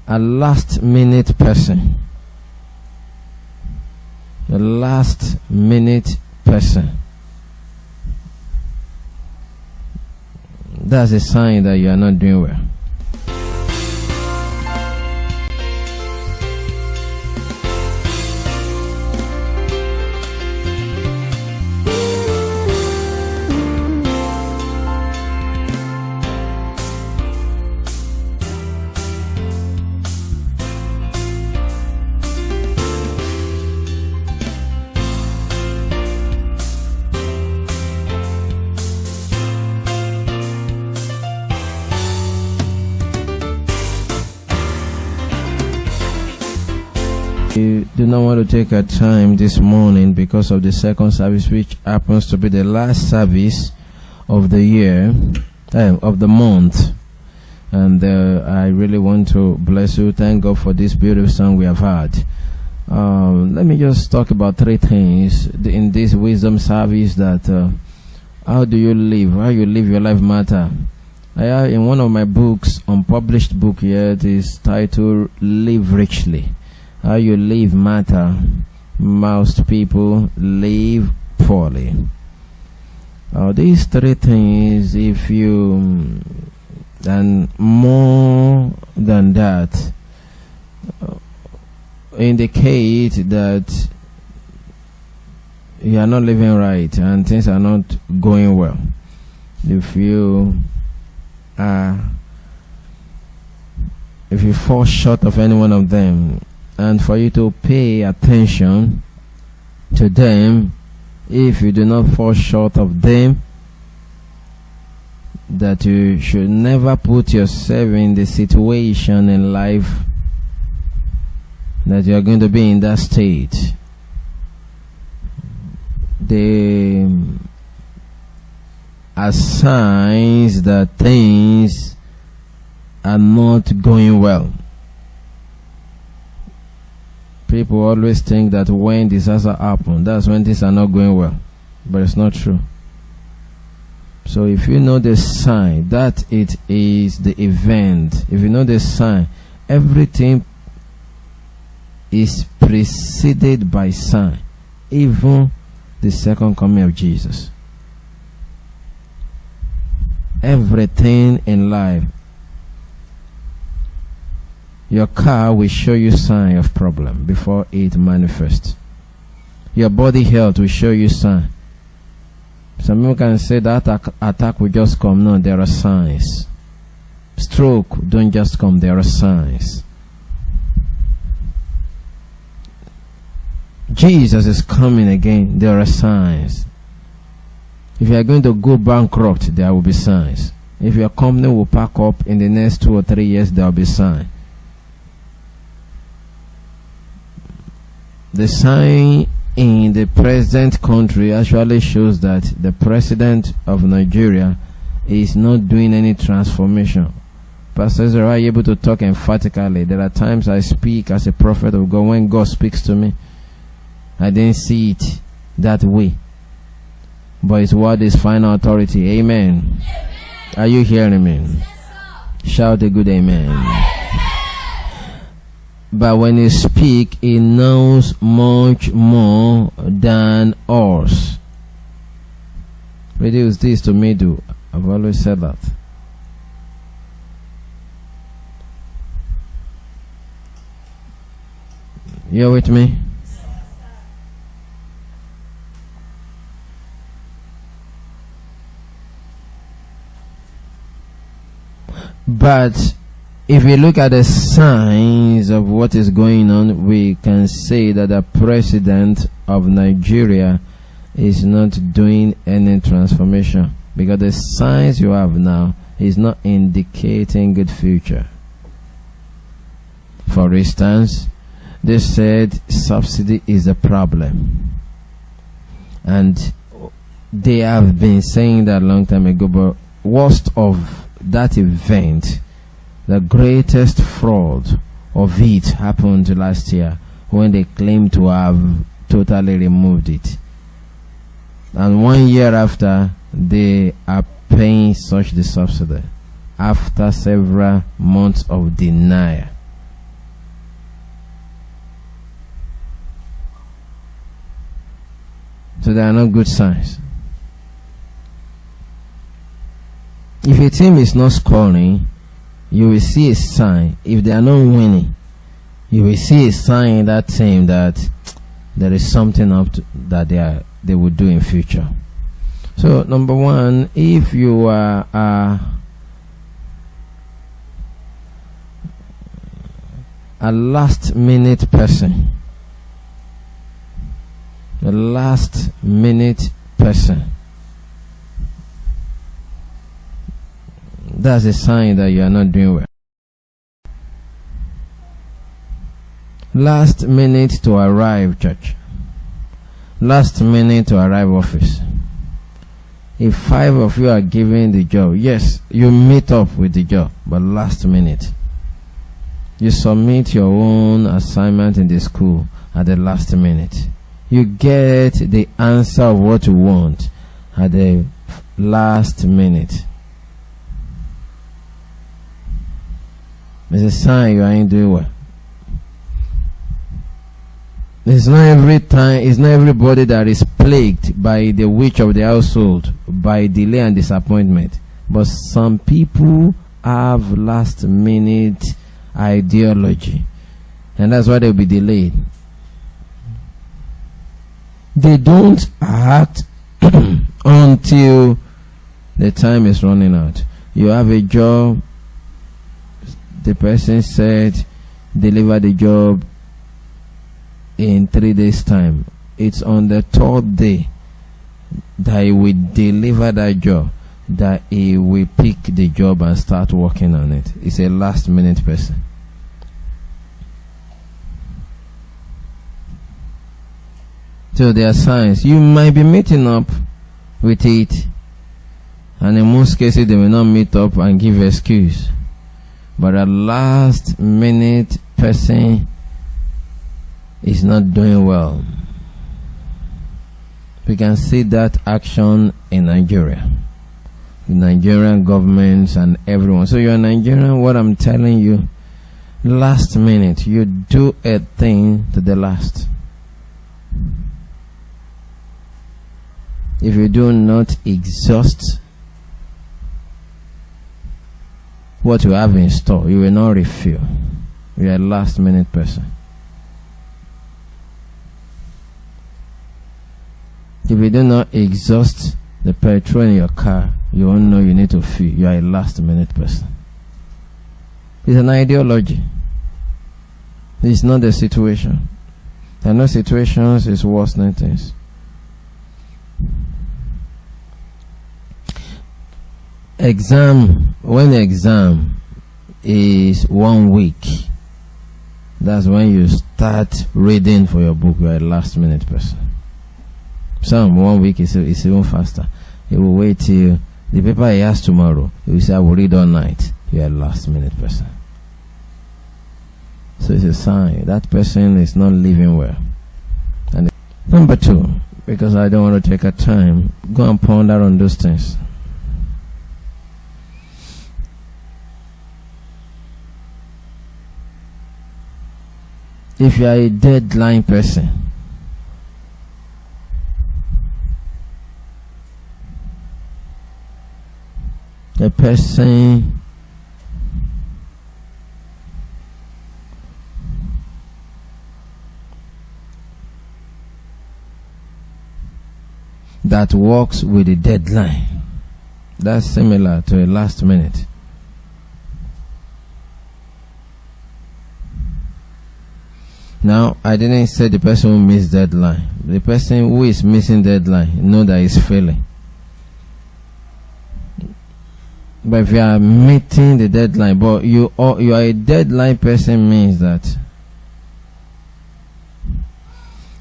a last minute person. A last minute person. That's a sign that you are not doing well. You do not want to take a time this morning because of the second service, which happens to be the last service of the year, of the month. And I really want to bless you. Thank God for this beautiful song we have had. Let me just talk about three things in this wisdom service. That how do you live? How you live your life matter. In one of my books, unpublished book here, it is titled "Live Richly." How you live matter. Most people live poorly. These three things, if you and more than that, indicate that you are not living right and things are not going well. If you fall short of any one of them, and for you to pay attention to them, if you do not fall short of them, that you should never put yourself in the situation in life that you are going to be in that state. They are signs that things are not going well. People always think that when disaster happens, that's when things are not going well. But it's not true. So if you know the sign, that it is the event. If you know the sign, everything is preceded by sign. Even the second coming of Jesus. Everything in life. Your car will show you sign of problem before it manifests. Your body health will show you sign. Some people can say that attack will just come. No, there are signs. Stroke don't just come. There are signs. Jesus is coming again. There are signs. If you are going to go bankrupt, there will be signs. If your company will pack up in the next 2 or 3 years, there will be signs. The sign in the present country actually shows that the president of Nigeria is not doing any transformation. Pastor Ezra, are you able to talk emphatically? There are times I speak as a prophet of God. When God speaks to me, I didn't see it that way. But His word is final authority. Amen. Are you hearing me? Shout a good amen. But when He speaks, He knows much more than us. Reduce this to me do. I've always said that. You're with me? But if we look at the signs of what is going on, we can say that the president of Nigeria is not doing any transformation, because the signs you have now is not indicating good future. For instance, they said subsidy is a problem, and they have been saying that a long time ago. But worst of that event, the greatest fraud of it happened last year, when they claimed to have totally removed it. And 1 year after, they are paying such the subsidy after several months of denial. So they are not good signs. If a team is not scoring, you will see a sign. If they are not winning, you will see a sign in that team that there is something up to, that they will do in future. So number one, if you are a last minute person, a last minute person, that's a sign that you are not doing well. Last minute to arrive church, last minute to arrive office. If 5 of you are given the job, yes, you meet up with the job, but last minute. You submit your own assignment in the school at the last minute. You get the answer of what you want at the last minute. It's a sign you ain't doing well. It's not everybody that is plagued by the witch of the household, by delay and disappointment. But some people have last minute ideology, and that's why they'll be delayed. They don't act until the time is running out. You have a job, the person said deliver the job in 3 days time. It's on the 3rd day that he will deliver that job, that he will pick the job and start working on it. It's a last minute person. So there are signs. You might be meeting up with it, and in most cases they will not meet up and give excuse. But a last minute person is not doing well. We can see that action in Nigeria, the Nigerian governments and everyone. So you're a Nigerian, what I'm telling you, last minute, you do a thing to the last. If you do not exhaust what you have in store, you will not refill. You are a last minute person. If you do not exhaust the petrol in your car, you won't know you need to fill. You are a last minute person. It's an ideology. It's not the situation. There are no situations is worse than things. When the exam is 1 week, that's when you start reading for your book. You are a last minute person. Some 1 week is even faster. He will wait till the paper he has tomorrow. He will say, I will read all night. You are a last minute person. So it's a sign that person is not living well. And number 2, because I don't want to take a time, go and ponder on those things. If you are a deadline person, a person that works with a deadline, that's similar to a last minute. Now, I didn't say the person who missed deadline. The person who is missing deadline know that he's failing. But if you are meeting the deadline, but you are a deadline person, means that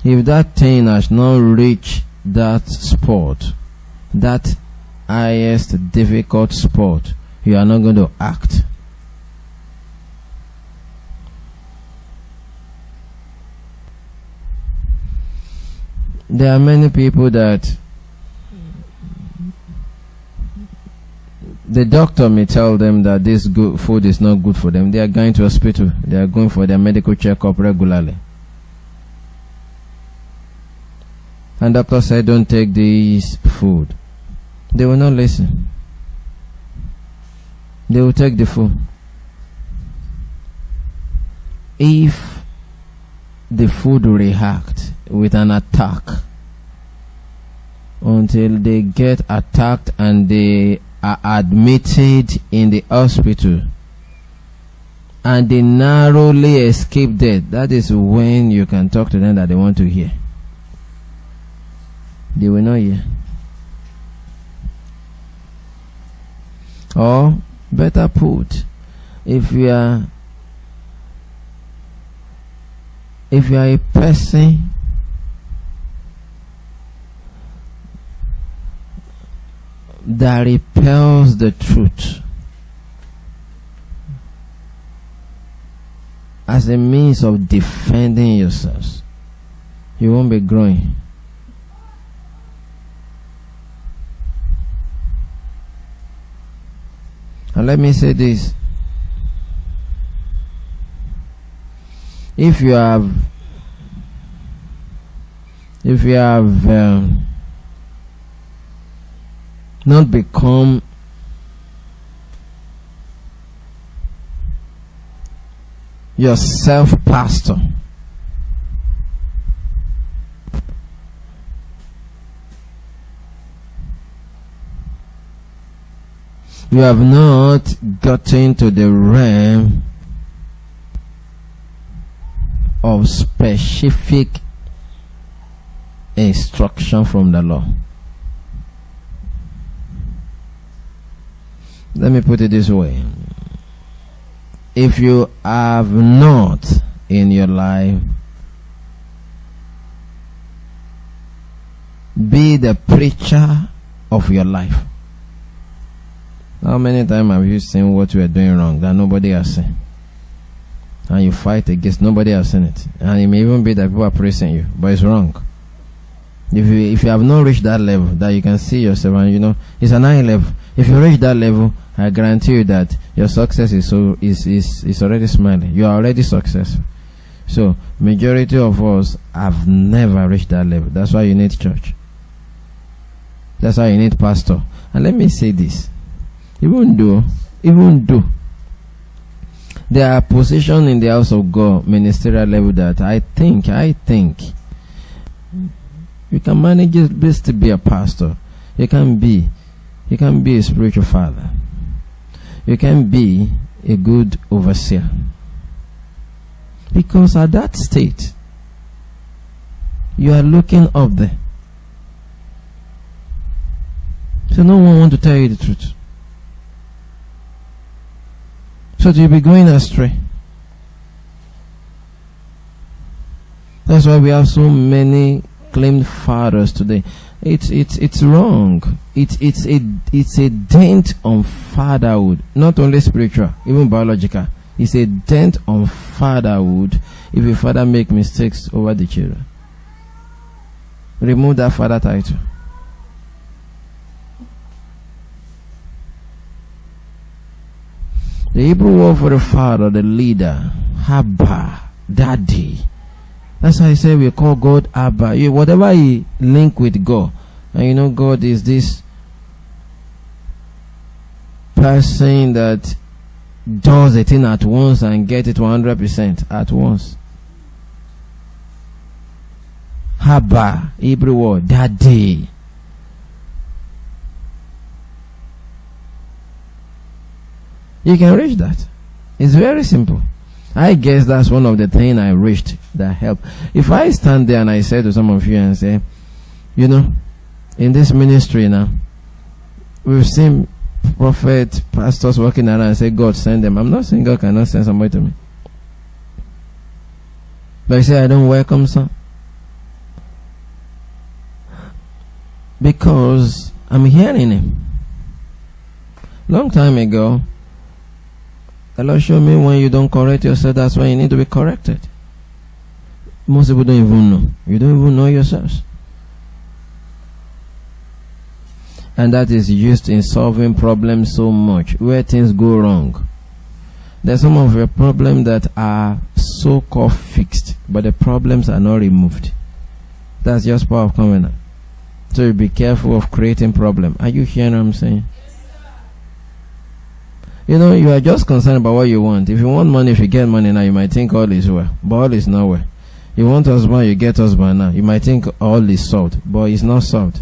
if that thing has not reached that spot, that highest difficult spot, you are not going to act. There are many people that the doctor may tell them that this good food is not good for them. They are going to hospital. They are going for their medical checkup regularly. and doctor said don't take this food, they will not listen. They will take the food. If the food react with an attack until they get attacked and they are admitted in the hospital and they narrowly escape death, that is when you can talk to them that they want to hear. They will not hear. Or better put, if you are a person that repels the truth as a means of defending yourselves, you won't be growing. And let me say this: if you have not become yourself pastor, you have not gotten to the realm of specific instruction from the law. Let me put it this way: if you have not in your life be the preacher of your life. How many times have you seen what you are doing wrong that nobody has seen? And you fight against, nobody has seen it. And it may even be that people are praising you, but it's wrong. If you have not reached that level that you can see yourself, and you know it's an high level. If you reach that level, I guarantee you that your success is already smiling. You are already successful. So majority of us have never reached that level. That's why you need church. That's why you need pastor. And let me say this: even though there are positions in the house of God, ministerial level, that I think you can manage it best to be a pastor. You can be a spiritual father. You can be a good overseer. Because at that state, you are looking up there. So no one wants to tell you the truth. So you'll be going astray. That's why we have so many claimed fathers today. It's wrong. It's a dent on fatherhood, not only spiritual, even biological. It's a dent on fatherhood if a father make mistakes over the children. Remove that father title. The Hebrew word for the father, the leader, Abba, daddy. That's why I say we call God Abba. Whatever he link with God, and you know God is this person that does a thing at once and get it 100% at once. Abba, Hebrew word, daddy. You can reach that. It's very simple. I guess that's one of the things I reached that helped. If I stand there and I say to some of you and say, you know, in this ministry now, we've seen prophets, pastors walking around and say, God send them. I'm not saying God cannot send somebody to me. But I say, I don't welcome some. Because I'm hearing him. Long time ago, the Lord showed me when you don't correct yourself, that's when you need to be corrected. Most people don't even know. You don't even know yourselves. And that is used in solving problems so much, where things go wrong. There's some of your problems that are so-called fixed, but the problems are not removed. That's just power of covenant. So you be careful of creating problem. Are you hearing what I'm saying? You know, you are just concerned about what you want. If you want money, if you get money now, you might think all is well, but all is not well. You want husband, you get husband now. You might think all is solved, but it's not solved.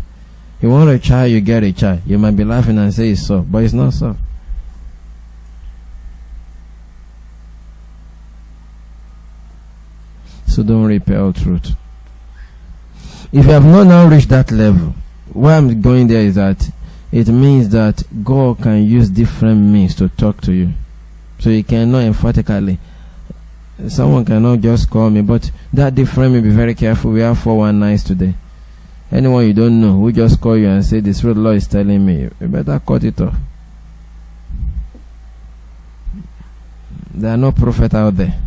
You want a child, you get a child. You might be laughing and say it's solved, but it's not solved. So don't repel truth. If you have not now reached that level, where I'm going there is that it means that God can use different means to talk to you. So you cannot emphatically, someone cannot just call me, but that different may be very careful. We have 419s today. Anyone you don't know who just call you and say the Spirit of the Lord is telling me, you better cut it off. There are no prophets out there.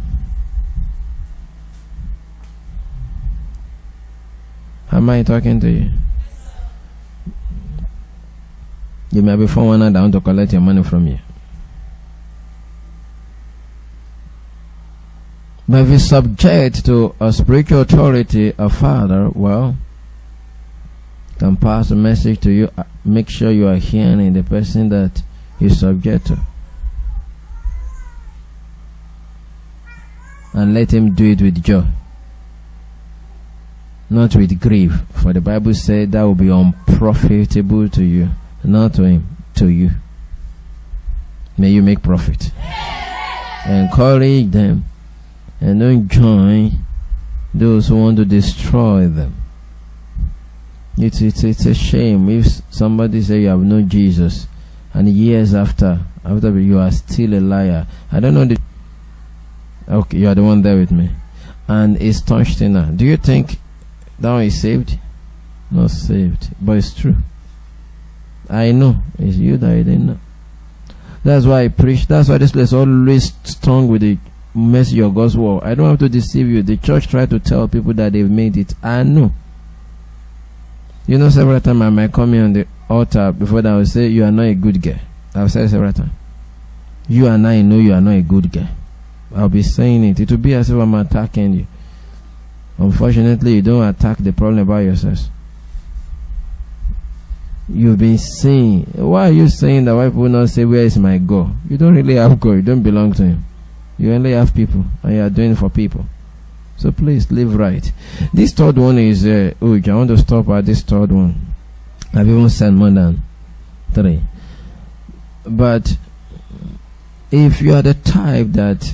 Am I talking to you? You may be 419 down to collect your money from you. But if you subject to a spiritual authority, a father, well, can pass a message to you. Make sure you are hearing the person that you subject to. And let him do it with joy, not with grief. For the Bible said that will be unprofitable to you, not to him, to you. May you make profit. Encourage them and don't join those who want to destroy them. It's a shame if somebody say you have no Jesus and years after you are still a liar. I don't know okay, you are the one there with me. And it's touched in her. Do you think that one is saved? Not saved. But it's true. I know. It's you that I didn't know. That's why I preach. That's why this place is always strong with the message of God's word. I don't have to deceive you. The church tried to tell people that they've made it. I know. You know, several times I might come here on the altar before that I will say, you are not a good guy. I've said it several times. You and I know you are not a good guy. I'll be saying it. It will be as if I'm attacking you. Unfortunately, you don't attack the problem about yourself. You've been saying, why are you saying that? Why people not say, where is my God? You don't really have God. You don't belong to him. You only have people, and you are doing it for people. So please live right. This third one is I want to stop at this third one. I've even said more than 3. But if you are the type that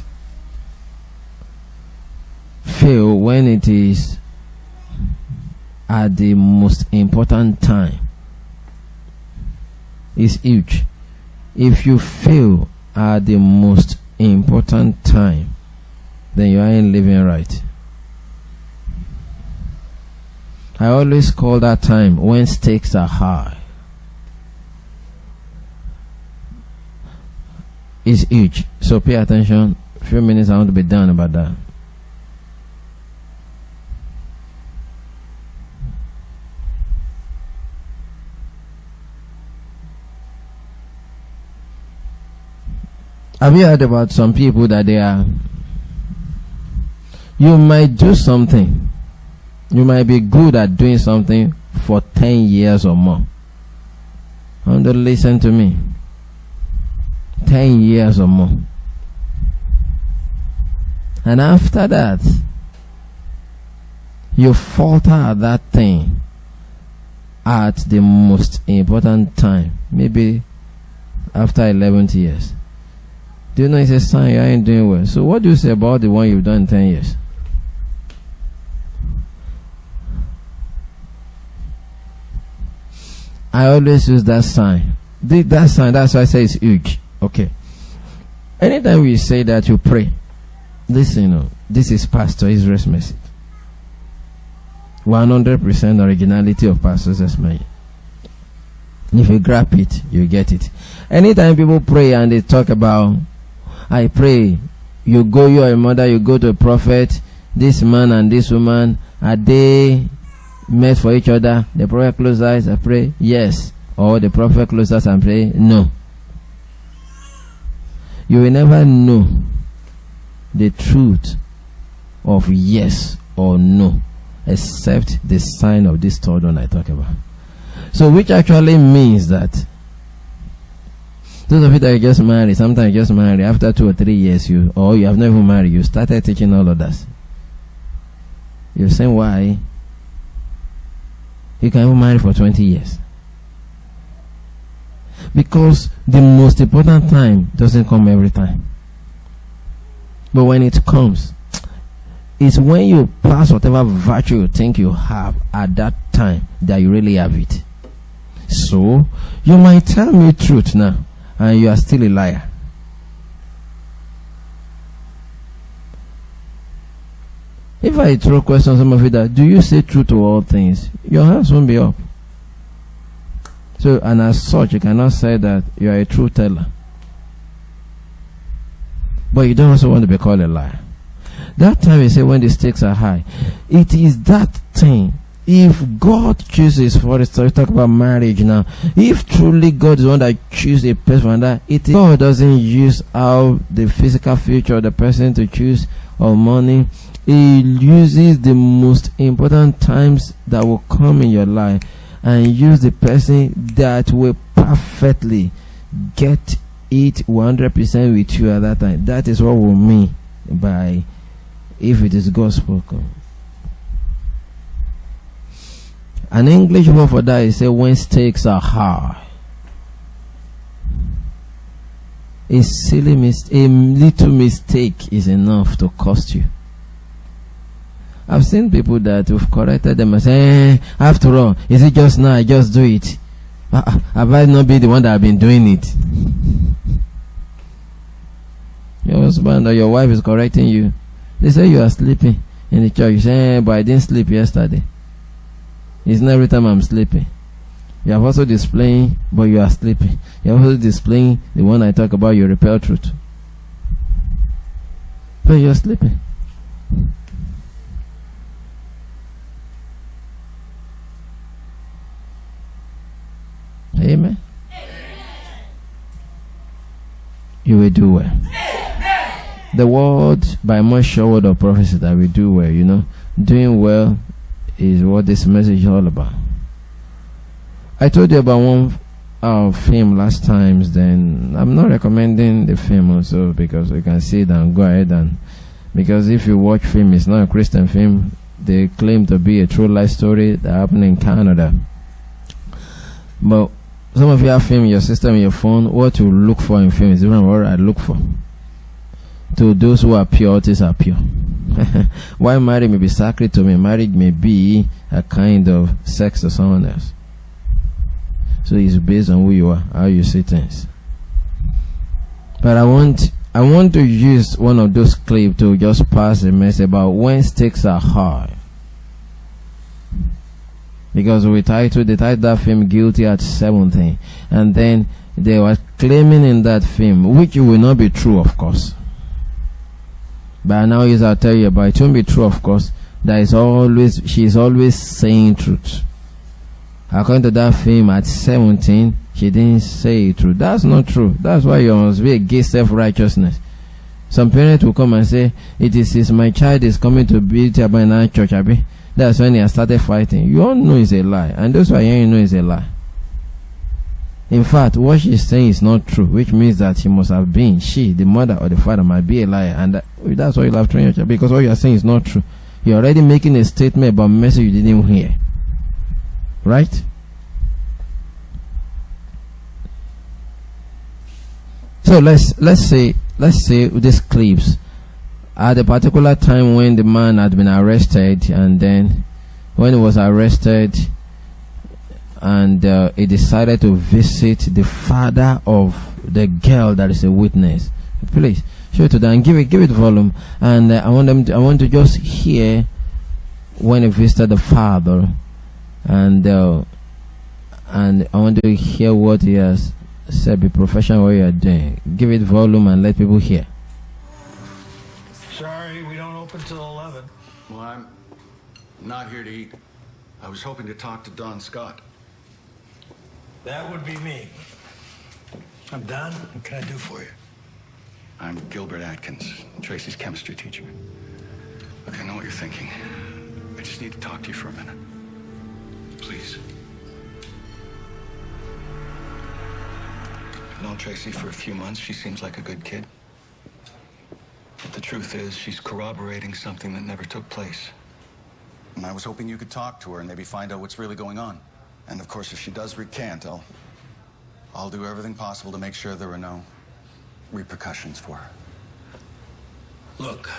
fail when it is at the most important time, it's huge. If you fail at the most important time, then you ain't living right. I always call that time when stakes are high. It's huge. So pay attention. A few minutes, I want to be done about that. Have you heard about some people that you might do something. You might be good at doing something for 10 years or more. I want to listen to me. 10 years or more. And after that, you falter at that thing at the most important time. Maybe after 11 years. Do you know it's a sign you ain't doing well? So what do you say about the one you've done in 10 years? I always use that sign. That sign, that's why I say it's huge. Okay. Anytime we say that you pray, listen, this is Pastor Israel's message. 100% originality of Pastor Israel's message. If you grab it, you get it. Anytime people pray and they talk about, I pray, you are a mother, you go to a prophet, this man and this woman, are they met for each other? The prophet closes eyes, I pray, yes. Or the prophet closes eyes and pray, no. You will never know the truth of yes or no except the sign of this third one I talk about. So which actually means that those of you that you just married, sometimes you just marry after 2 or 3 years, you have not even married, you started teaching all others. You're saying why? You can even marry for 20 years. Because the most important time doesn't come every time. But when it comes, it's when you pass whatever virtue you think you have at that time that you really have it. So, you might tell me truth now, and you are still a liar. If I throw questions some of you that, do you say truth to all things? Your hands won't be up. So, and as such, you cannot say that you are a truth teller. But you don't also want to be called a liar. That time you say when the stakes are high, it is that thing. If God chooses, for instance, we talk about marriage now. If truly God is the one that chooses a person for that, God doesn't use how the physical future of the person to choose or money. He uses the most important times that will come in your life and use the person that will perfectly get it 100% with you at that time. That is what we mean by if it is God spoken. An English word for that is say when stakes are high. A little mistake is enough to cost you. I've seen people that have corrected them and say, after all, is it just now? I just do it. Have I not been the one that have been doing it? Your husband or your wife is correcting you. They say you are sleeping in the church. You say, but I didn't sleep yesterday. It's not every time I'm sleeping. You are also displaying, but you are sleeping. You are also displaying the one I talk about, you repel truth. But you are sleeping. Amen. You will do well. The word, by much sure word of prophecy that we do well, you know. Doing well is what this message is all about. I told you about one film last time, then I'm not recommending the film also because you can see it and go ahead and because if you watch film, it's not a Christian film. They claim to be a true life story that happened in Canada. But some of you have film in your system, in your phone. What you look for in film is different from what I look for. To those who are pure, things are pure. Why marriage may be sacred to me, marriage may be a kind of sex to someone else. So it's based on who you are, how you see things. But I want to use one of those clips to just pass a message about when stakes are high. Because they titled that film Guilty at 17. And then they were claiming in that film, which will not be true, of course. But now I'll tell you about it. It won't be true, of course. She's always saying truth. According to that film, at 17, she didn't say it true. That's not true. That's why you must be against self-righteousness. Some parents will come and say, it is my child is coming to be in our church, Abi. That's when he started fighting. You all know it's a lie. And those who are hearing know it's a lie. In fact, what she's saying is not true, which means that she must have been, the mother or the father might be a liar. And that's why you have to train your child, because what you are saying is not true. You're already making a statement about a message you didn't hear. Right? So let's say this clips at a particular time when the man had been arrested, and then when he was arrested and he decided to visit the father of the girl that is a witness. Please show it to them and give it volume. And I want to just hear when he visited the father, and I want to hear what he has said. Be professional what you are doing. Give it volume and let people hear. Sorry, we don't open till 11. Well, I'm not here to eat. I was hoping to talk to Don Scott. That would be me. I'm Don. What can I do for you? I'm Gilbert Atkins, Tracy's chemistry teacher. Look, I know what you're thinking. I just need to talk to you for a minute. Please. I've known Tracy for a few months. She seems like a good kid. But the truth is, she's corroborating something that never took place. And I was hoping you could talk to her and maybe find out what's really going on. And of course, if she does recant, I'll do everything possible to make sure there are no repercussions for her. Look,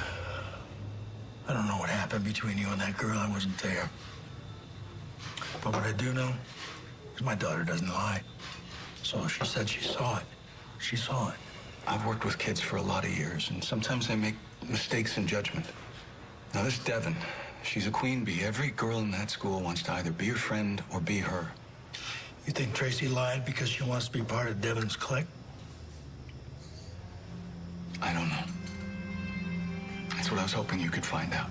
I don't know what happened between you and that girl. I wasn't there. But what I do know is my daughter doesn't lie. So she said she saw it. She saw it. I've worked with kids for a lot of years, and sometimes they make mistakes in judgment. Now, this Devon, she's a queen bee. Every girl in that school wants to either be her friend or be her. You think Tracy lied because she wants to be part of Devon's clique? I don't know. That's what I was hoping you could find out.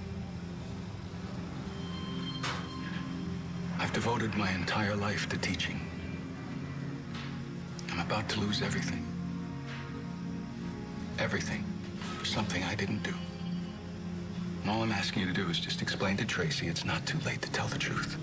I've devoted my entire life to teaching. I'm about to lose everything. Everything for something I didn't do. And all I'm asking you to do is just explain to Tracy it's not too late to tell the truth.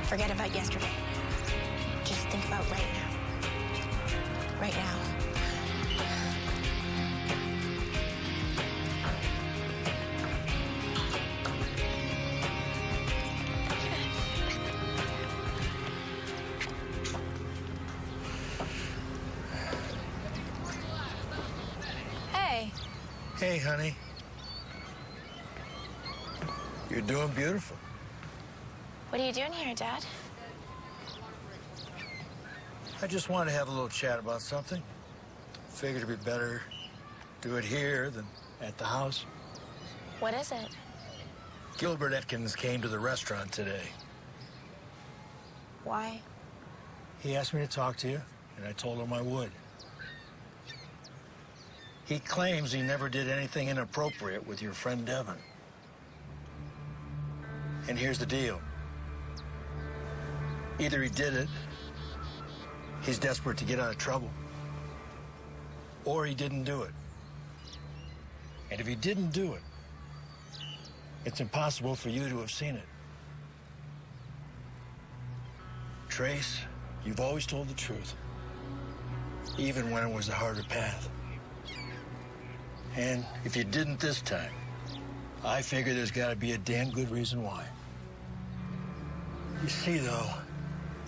Forget about yesterday. Just think about right now. Right now. Hey. Hey, honey. You're doing beautiful. What are you doing here, Dad? I just wanted to have a little chat about something. Figured it'd be better do it here than at the house. What is it? Gilbert Atkins came to the restaurant today. Why? He asked me to talk to you, and I told him I would. He claims he never did anything inappropriate with your friend Devon. And here's the deal. Either he did it, he's desperate to get out of trouble, or he didn't do it. And if he didn't do it, it's impossible for you to have seen it. Trace, you've always told the truth, even when it was a harder path. And if you didn't this time, I figure there's got to be a damn good reason why. You see, though,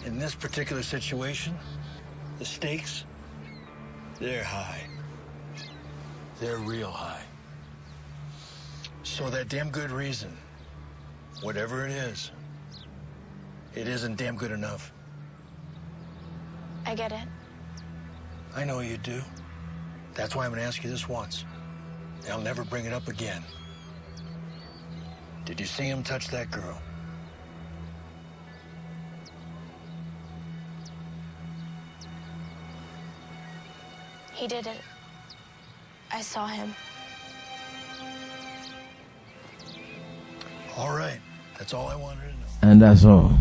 in this particular situation, the stakes, they're high. They're real high. So that damn good reason, whatever it isn't damn good enough. I get it. I know you do. That's why I'm gonna ask you this once. I'll never bring it up again. Did you see him touch that girl? He did it. I saw him. All right. That's all I wanted to know. And that's all.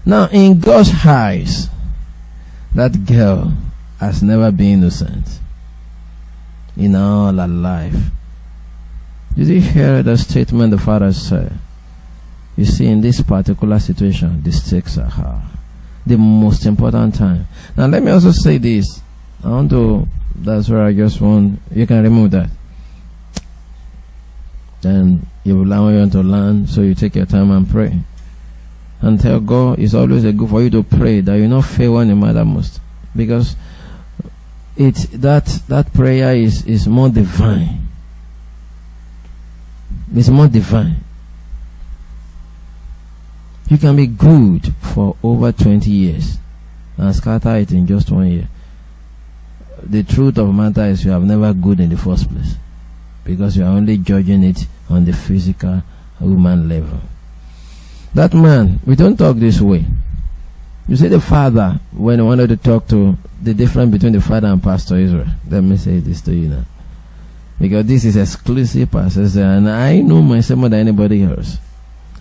Now, in God's eyes, that girl has never been innocent in all her life. Did you hear the statement the father said? You see, in this particular situation, the stakes are high. The most important time. Now, let me also say this. That's where I just want, you can remove that. Then you will allow you to learn, so you take your time and pray. And tell God it's always a good for you to pray that you not fail when you matter most. Because that prayer is more divine. It's more divine. You can be good for over 20 years and scatter it in just 1 year. The truth of the matter is you have never good in the first place, because you are only judging it on the physical human level. That man, we don't talk this way. You see, the father, when he wanted to talk to the difference between the father and Pastor Israel, let me say this to you now. because this is exclusive pastor, and I know myself more than anybody else.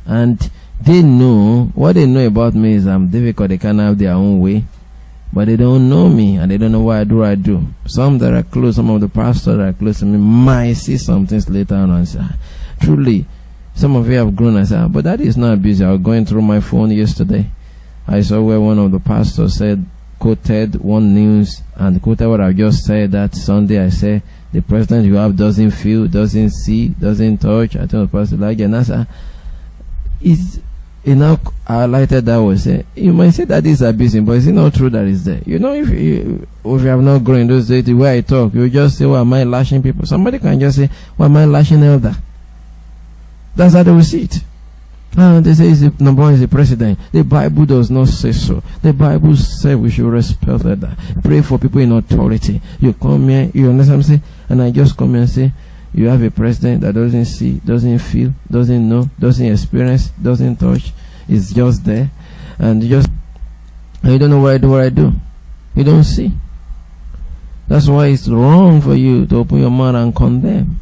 And they know, what they know about me is I'm difficult. They can have their own way, but they don't know me, and they don't know what I do. Some that are close, some of the pastors that are close to me might see some things later on and say, truly, some of you have grown. I said, but that is not busy. I was going through my phone yesterday. I saw where one of the pastors quoted one news and quoted what I just said that Sunday. I said, the president you have doesn't feel, doesn't see, doesn't touch. I told the pastor, like, and I said, highlighted that was say, you might say that is abusing, but it's not true that it's there. You know, if you have not grown in those days, the way I talk, you just say, why am I lashing people? Somebody can just say, why am I lashing elder? That's how they will see it. They say number one is the president. The Bible does not say so. The Bible says we should respect that. Pray for people in authority. You come here, you understand what I'm saying? And I just come here and say, you have a president that doesn't see, doesn't feel, doesn't know, doesn't experience, doesn't touch. It's just there. And you don't know what I do. You don't see. That's why it's wrong for you to open your mouth and condemn.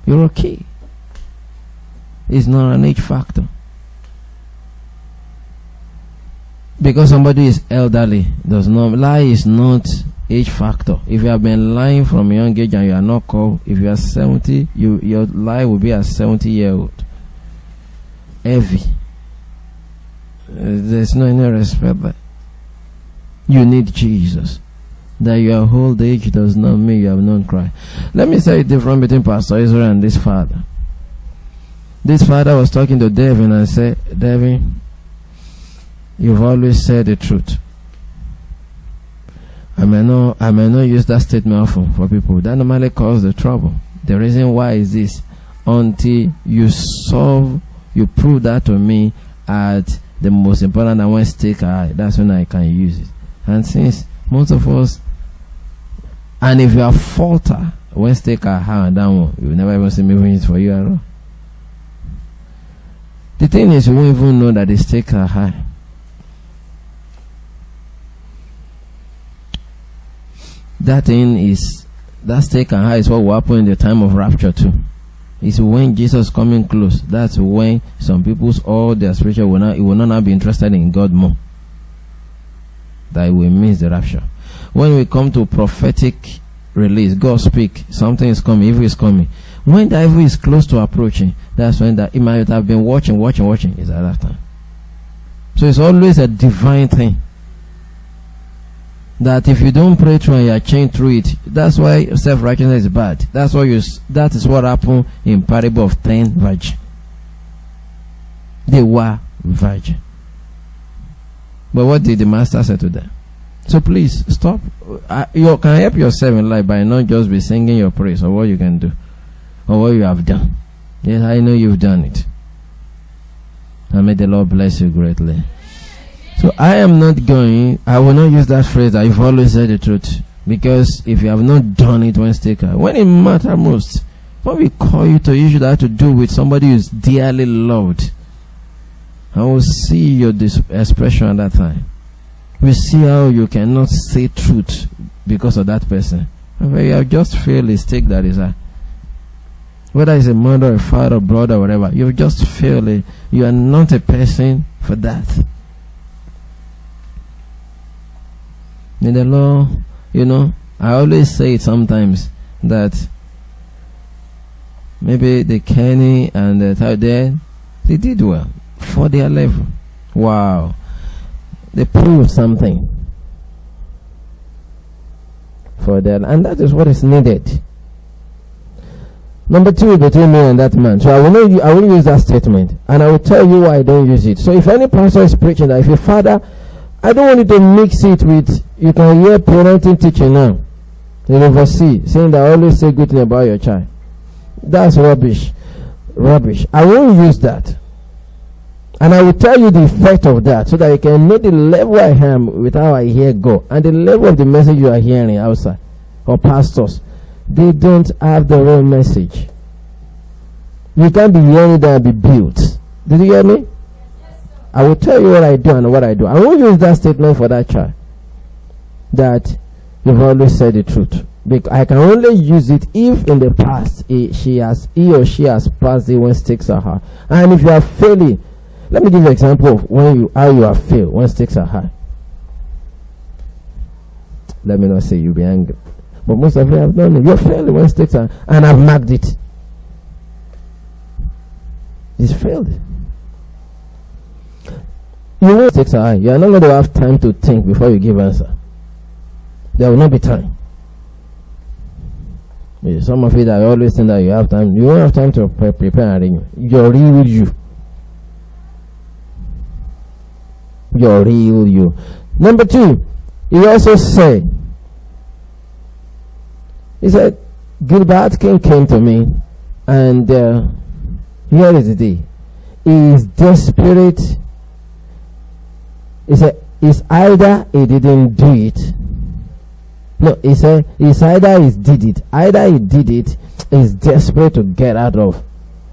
You're okay. It's not an age factor. Because somebody is elderly does not lie is not age factor. If you have been lying from a young age and you are not called, if you are 70, your lie will be a 70-year-old. Heavy. There's no any respect there. You need Jesus. That your old age does not mean you have not cried. Let me say the difference between Pastor Israel and this father. This father was talking to Devin and said, Devin, you've always said the truth. I may not use that statement often for people. That normally causes the trouble. The reason why is this: until you prove that to me at the most important and when stake high, that's when I can use it. And since most of us, and if you are falter when stake are high and down, you will never even see me win it for you at all. The thing is, you won't even know that the stakes are high. That stake and high is what will happen in the time of rapture too. It's when Jesus coming close. That's when some people's all their spiritual will not be interested in God more. That will miss the rapture. When we come to prophetic release, God speak, something is coming, evil is coming. When the evil is close to approaching, that's when it might have been watching, is at that time. So it's always a divine thing. That if you don't pray through and you are chained through it, that's why self-righteousness is bad. That is what happened in parable of 10 virgins. They were virgin. But what did the master say to them? So please stop. You can help yourself in life by not just be singing your praise or what you can do or what you have done. Yes, I know you've done it. And may the Lord bless you greatly. So I will not use that phrase that you've always said the truth. Because if you have not done it when it matters most, when we call you to issue that have to do with somebody who is dearly loved, I will see your expression at that time. We see how you cannot say truth because of that person. You have just failed a stake that is a, whether it's a mother, a father, brother, whatever, you've just failed it. You are not a person for that. May the Lord, I always say it sometimes that maybe the Kenny and the third there, they did well for their level. Wow. They proved something for them, and that is what is needed. Number 2, between me and that man. So I will use that statement, and I will tell you why I don't use it. So if any pastor is preaching that if your father, I don't want you to mix it with, you can hear parenting teaching now. They oversee, saying that I always say good thing about your child. That's rubbish. I won't use that. And I will tell you the effect of that so that you can know the level I am with how I hear God and the level of the message you are hearing outside. Or pastors, they don't have the real message. You can't be hearing that and be built. Did you hear me? I will tell you what I do and what I do. I won't use that statement for that child. That you've always said the truth. Because I can only use it if in the past he or she has passed it when stakes are high. And if you are failing, let me give you an example of how you have failed when stakes are high. Let me not say you'll be angry, but most of you have done it. You're failing when stakes are, and I've marked it. It's failed. You won't stakes are high. You are not going to have time to think before you give answer. There will not be time. Some of you that always think that you have time, you won't have time to prepare and you're real you. You're real you. Number 2, he also said, he said, Gilbert King came to me, and here is the day. He is desperate. He said, it's either he didn't do it. No, he said, it's either he did it. Either he did it, he's desperate to get out of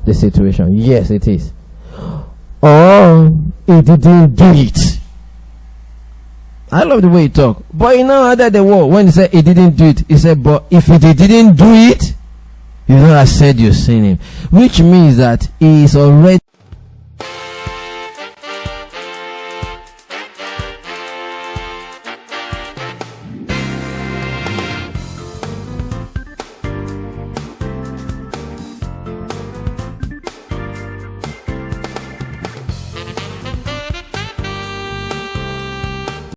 the situation. Yes, it is. Or he didn't do it. I love the way he talk. But you know under the word, when he said he didn't do it, he said, but if he didn't do it, you know I said you've seen him. Which means that he is already